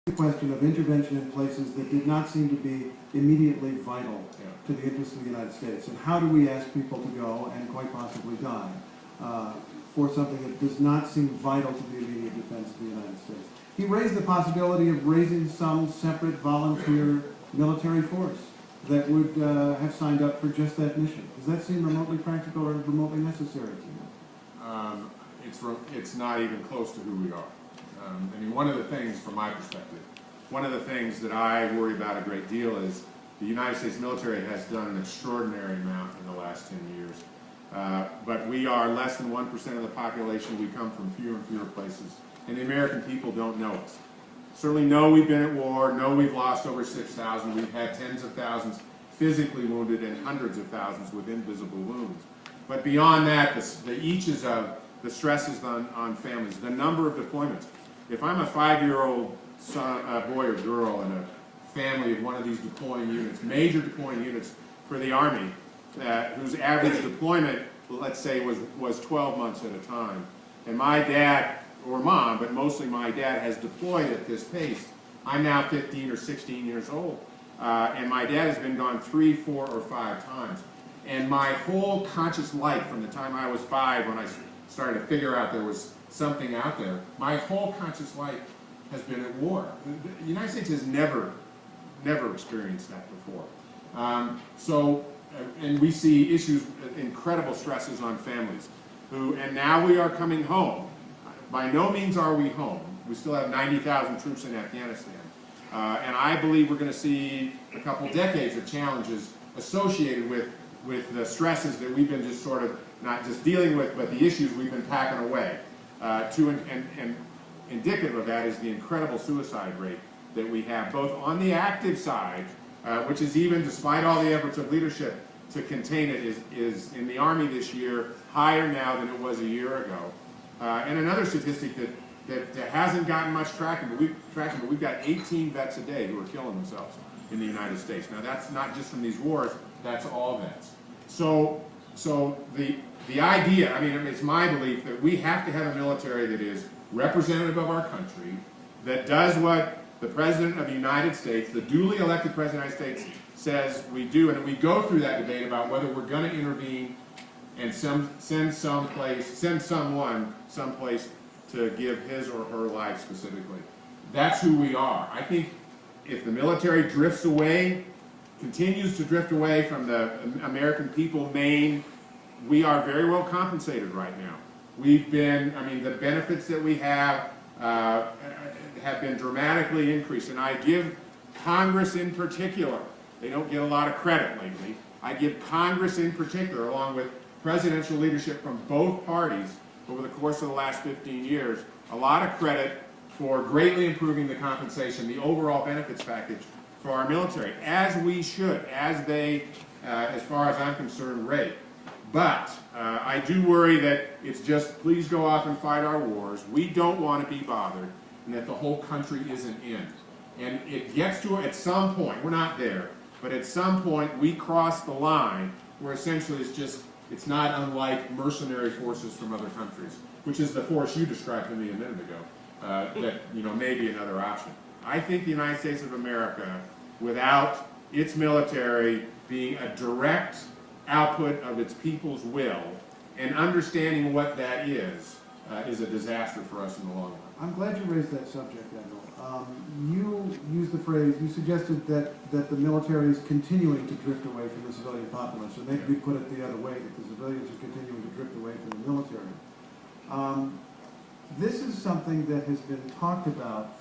the question of intervention in places that did not seem to be immediately vital to the interests of the United States. And how do we ask people to go and quite possibly die for something that does not seem vital to the immediate defense of the United States? He raised the possibility of raising some separate volunteer military force that would have signed up for just that mission. Does that seem remotely practical or remotely necessary to you? It's not even close to who we are. I mean, one of the things, from my perspective, one of the things that I worry about a great deal is the United States military has done an extraordinary amount in the last 10 years. But we are less than 1% of the population. We come from fewer and fewer places. And the American people don't know us. Certainly know we've been at war, know we've lost over 6,000. We've had tens of thousands physically wounded and hundreds of thousands with invisible wounds. But beyond that, the eaches of the stresses on families, the number of deployments. If I'm a 5-year-old boy or girl in a family of one of these deploying units, major deploying units for the Army, whose average deployment, let's say, was 12 months at a time, and my dad, or mom, but mostly my dad, has deployed at this pace. I'm now 15 or 16 years old, and my dad has been gone 3, 4, or 5 times. And my whole conscious life, from the time I was 5, when I started to figure out there was something out there, my whole conscious life has been at war. The United States has never experienced that before. And we see issues, incredible stresses on families, and now we are coming home. By no means are we home. We still have 90,000 troops in Afghanistan. And I believe we're going to see a couple decades of challenges associated with the stresses that we've been just sort of not just dealing with, but the issues we've been packing away. And indicative of that is the incredible suicide rate that we have, both on the active side, which is, even despite all the efforts of leadership to contain it, is in the Army this year higher now than it was a year ago. And another statistic that hasn't gotten much traction, but we've got 18 vets a day who are killing themselves in the United States. Now, that's not just from these wars, that's all vets. So the idea, I mean, it's my belief that we have to have a military that is representative of our country, that does what the President of the United States, the duly elected President of the United States, says we do, and we go through that debate about whether we're going to intervene and send someone someplace to give his or her life specifically. That's who we are. I think if the military drifts away, continues to drift away from the American people, we are very well compensated right now. We've been, I mean, the benefits that we have been dramatically increased, and I give Congress in particular, they don't get a lot of credit lately, I give Congress in particular, along with presidential leadership from both parties over the course of the last 15 years, a lot of credit for greatly improving the compensation, the overall benefits package for our military, as we should, as they, as far as I'm concerned, rate. But I do worry that it's just, please go off and fight our wars. We don't want to be bothered, and that the whole country isn't in. And it gets to, at some point, we're not there, but at some point we cross the line where essentially it's not unlike mercenary forces from other countries, which is the force you described to me a minute ago, that may be another option. I think the United States of America, without its military being a direct output of its people's will and understanding what that is a disaster for us in the long run. I'm glad you raised that subject, Admiral. You used the phrase, you suggested that the military is continuing to drift away from the civilian populace, or maybe we put it the other way, that the civilians are continuing to drift away from the military. This is something that has been talked about